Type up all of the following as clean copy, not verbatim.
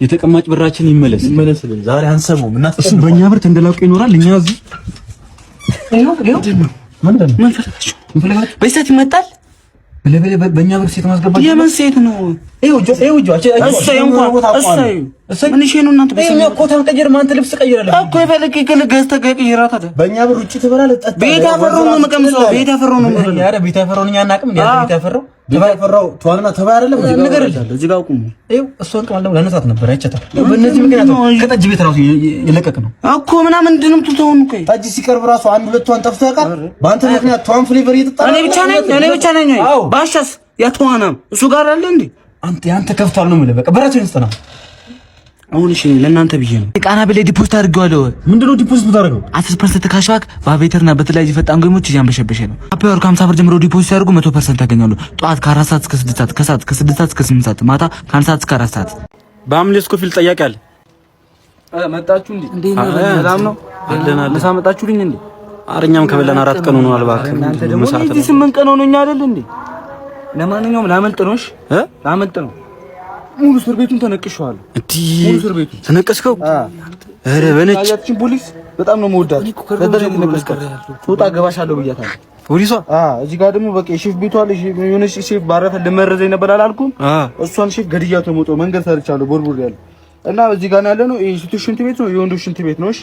የተቀማጭ ብራችን ይመለስልን። ዛሬ አንሰማውም እና እሱ በእኛ ብር ተንደላቆ ይኖራል። እኛ እዚህ ምን ፈለጋችሁ? በሰት ይመጣል በእኛ ብር ሴት ማስገባት የምን ሴት ነው? እሰይ ምን እሺ ነው እናንተ በሰት ኮታን ቀይር ማንተ ልብስ ቀይራለህ እኮ የፈለክ ገዝተህ ቀይራት አይደል? በእኛ ብር ውጪ ትበላለህ። ቤት ያፈራው ነው መቀምሰው ቤት ያፈራው ነው ማለት ያረ ቤት ያፈራው እኛ አናውቅም። ቤት ያፈራው ተዋልና ተባይ አይደለም ነገር አይደለም። እዚህ ጋር ቁም። እሷን ቀማል ደግሞ ለነሳት ነበር አይቻታል። በእነዚህ ምክንያት ከጠጅ ቤት ራሱ የለቀቅ ነው እኮ ምናምን እንድንም ትተውን እኮ ጠጅ ሲቀርብ ራሱ አንድ ሁለቷን ጠፍቶ ያውቃል። በአንተ ምክንያት ተዋን ፍሌቨር እየጠጣ እኔ ብቻ ነኝ ባሻስ ያተዋናም እሱ ጋር አለ እንዴ? አንተ ከፍቷል ነው የምልህ። በቃ በራቸው ይስጠና። አሁን እሺ ለእናንተ ብዬ ነው ቃና በላይ ዲፖዚት አድርጌዋለሁ። ምንድነው ዲፖዚት የምታደርገው? 10% ካሽባክ በአቤተርና በተለያዩ ፈጣን ገሞች እያንበሸበሸ ነው። አፕወርክ 50 ብር ጀምሮ ዲፖዚት ያደርጉ 100% ያገኛሉ። ጠዋት ከ4 ሰዓት እስከ 6 ሰዓት፣ ከሰዓት ከ6 ሰዓት እስከ 8 ሰዓት፣ ማታ ከ1 ሰዓት እስከ 4 ሰዓት። በአምሌ ስኮፊል ጥያቄ አለ። መጣችሁ እንዴ? ሰላም ነው አለና ለሳ መጣችሁልኝ እንዴ? አረኛም ከበላን 4 ቀን ሆኗል። እባክህ እናንተ ደግሞ እዚህ 8 ቀን ሆኖኛ አይደል እንዴ? ለማንኛውም ላመልጥ ነውሽ ላመልጥ ነው። ሙሉ እስር ቤቱን ተነቅሼዋለሁ። ሙሉ እስር ቤቱን ተነቀስከው? ኧረ በነጭ ያቺን ፖሊስ በጣም ነው የምወዳት። ለደረጃ ተነቀስከው ፎጣ ገባሻለሁ ብያታለሁ። ፖሊሷ እዚህ ጋር ደግሞ በቃ ሼፍ ቤቷ አለሽ የሆነች ሼፍ ባረፈ ለመረዘኝ ነበር አላልኩም? እሷን ሼፍ ገድያት ነው የምወጣው። መንገድ ሰርቻለሁ ቦርቦር ያለ እና እዚህ ጋር ያለ ነው የሴቶች ሽንት ቤት ነው የወንዶች ሽንት ቤት ነው። እሺ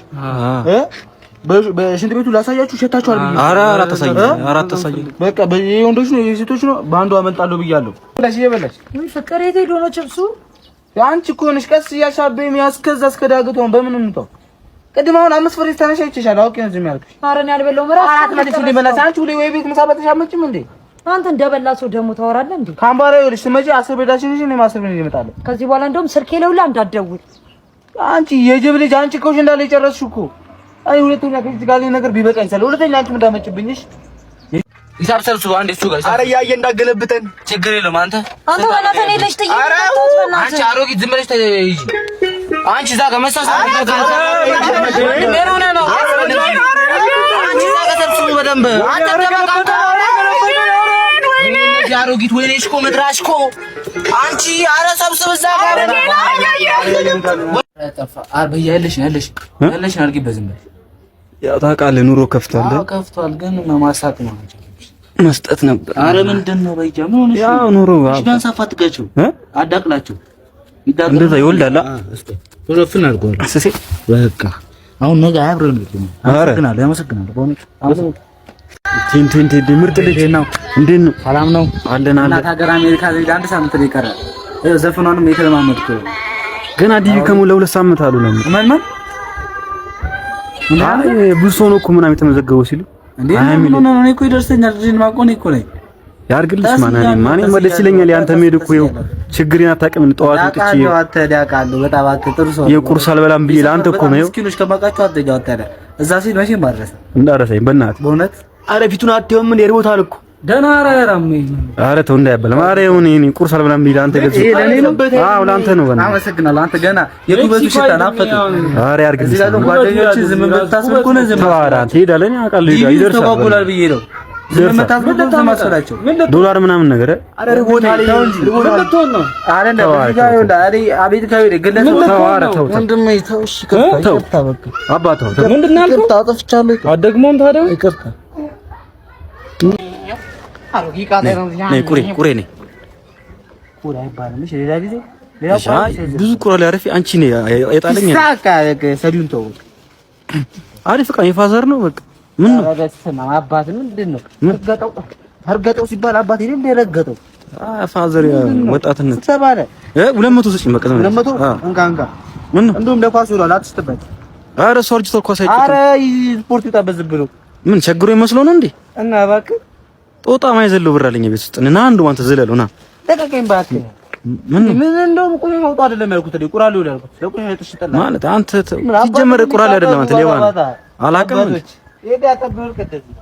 በሽንት ቤቱ ላሳያችሁ ሸታችኋል ብዬ ኧረ አራት ታሳየኝ። በቃ የወንዶች ነው የሴቶች ነው በአንዱ አመልጣለሁ ብያለሁ። ብላሽ እየበላሽ ወይ ፍቅር የት ሄዶ ነው ጭብሱ? አንቺ እኮ ነሽ ቀስ እያልሻበኝ ያስከዛ እስከዳግተው በምን እንምጣው? ቅድም አሁን 5 ብር ተነሻ ይችላል አውቄ ነው ዝም ያልኩሽ። ኧረ እኔ አልበላሁም። አራት መልስ ሊበላሽ አንቺ ሁሌ ወይ ቤት ምሳ በልተሽ አትመጭም እንዴ? አንተ እንደበላ ሰው ደግሞ ታወራለህ እንዴ? ካምባራ ይኸውልሽ ስመጪ 10 ብር ዳሽልሽ እኔ 10 ብር ይመጣል። ከዚህ በኋላ እንደውም ስልኬ ለውላ እንዳትደውል አንቺ የጅብ ልጅ። አንቺ እኮ እንዳለ የጨረስሽ እኮ አይ ሁለተኛ ከዚህ ጋር ነገር ቢበቃኝ ሰለ ሁለተኛ አንቺ እንዳመጭብኝሽ ሂሳብ ሰብስቡ አንዴ እሱ ጋር ኧረ ያየ እንዳገለብጠን ችግር የለውም። አንተ በእናትህ እኔ ልጅ ጥዬ አንቺ አሮጊት ዝም ብለሽ ተይጂ። አንቺ እዛ ጋር መሳሳት አንቺ እዛ ጋር ሰብስቡ በደንብ አንተ ተበቃ አሮጊት ወይኔ እሽኮ መድራሽኮ አንቺ ኧረ ሰብስብ እዛ ጋር ያለሽ አድርጊበት ዝም ብለሽ ያው ታውቃለህ ኑሮ ከፍቷል። ከፍቷል ግን ማሳቅ ነው መስጠት ነበር። አረ ምንድን ነው በቃ ምን ሆነሽ? ያው ኑሮ ቢያንስ አፋጥጋቸው አዳቅላቸው እንደዛ ይወልዳል። ወረፍን አድርጓል አሰሴ በቃ አሁን ነገ አብረን ነው። አመሰግናለሁ በእውነት ቲንቲን ምርጥ ልጅ ነው። እንዴት ነው? ሰላም ነው አለን እናት ሀገር አሜሪካ ላይ አንድ ሳምንት ላይ ቀረ። ዘፈኗንም የተለማመድኩ ገና ዲቪ ከሞላ 2 ሳምንት አሉ ነው ማን አይ ብዙ ሰው ነው እኮ ምናምን የተመዘገበው ሲሉ እንዴ ምን ነው እኮ ይደርሰኛል። ልጅን ማቆን እኮ ነው ያርግልሽ ማን መለስ ይለኛል። ያንተ ሜድ እኮ ይኸው ችግሬን አታውቅም። ጠዋት ወጥቼ አተዳቃለሁ በጣም አትጥሩ ሰው የቁርስ አልበላም ብዬ ለአንተ እኮ ነው ምስኪኖች ከማውቃቸው አትጃው አተዳ እዛ ሲል መቼም ባደረሰ እንዳረሰኝ በእናትህ በእውነት አረ ፊቱን አትየውም እንደ ርቦታል እኮ ደህና አራራም አረ ተው እንዳይበላ ማረ ይሁን እኔ ቁርስ አልበላም ብዬ ለአንተ ገዝቼ አዎ ለአንተ ነው በእናትህ አመሰግናለሁ። አንተ ገና የኩበቱ ሽታ ናፈቀ። አረ ያርግልሽ እዚህ ጋር ጓደኞች ዝም ብለው ታስበኩ ነው ዝም ተዋራ ትሄዳለህ። እኔ አውቃለሁ ይደርሳል ተጓጉላል ብዬ ነው ዝም ታስበኩ ተማሰላቸው ዶላር ምናምን ነገር አረ ርቦታል ርቦታል ነው አረ እንደ ጋር ይወዳ አረ አቤት ካዩ ገለሰ ተዋራ ተው ወንድሜ ተው እሺ ከታ በቃ አባታው ምንድን አልከው? ታጠፍቻለሁ አደግሞም ታዲያ ይቅርታ ቁሬ ነኝ ብዙ ቁራ ላይ አረፊ አንቺ ነኝ የጣለኝ ሰዲውን ተው አሪፍ ዕቃ የፋዘር ነው። በቃ ምን ነው አባት ምንድን ነው እርገጠው ሲባል አባት ይሄን እንደረገጠው ፋዘር ወጣትነት ተባለ 200 ስጭኝ በቃ 200 እንካ ምን ነው እንደውም ለኳስ ይሏል አትስተበት። ኧረ ሶርጅ ተኳስ አይቀርም። ኧረ ስፖርት ይጣበዝብ ብሎ ምን ቸግሮ ይመስለው ነው እንዴ? እና እባክህ ጦጣ ማይዘለው ብር አለኝ ቤት ውስጥ እና አንዱ አንተ ዘለለው ና ተቀቀኝ እባክህ። ምን እንደውም ቁራ ማውጣት አይደለም ያልኩት እኔ ቁራ ነው ያልኩት። ለቁራ ተሽጠላ ማለት አንተ ሲጀመር ቁራ አይደለም አንተ ሌባ አላውቅም። ይሄ ያተብር ከደዚህ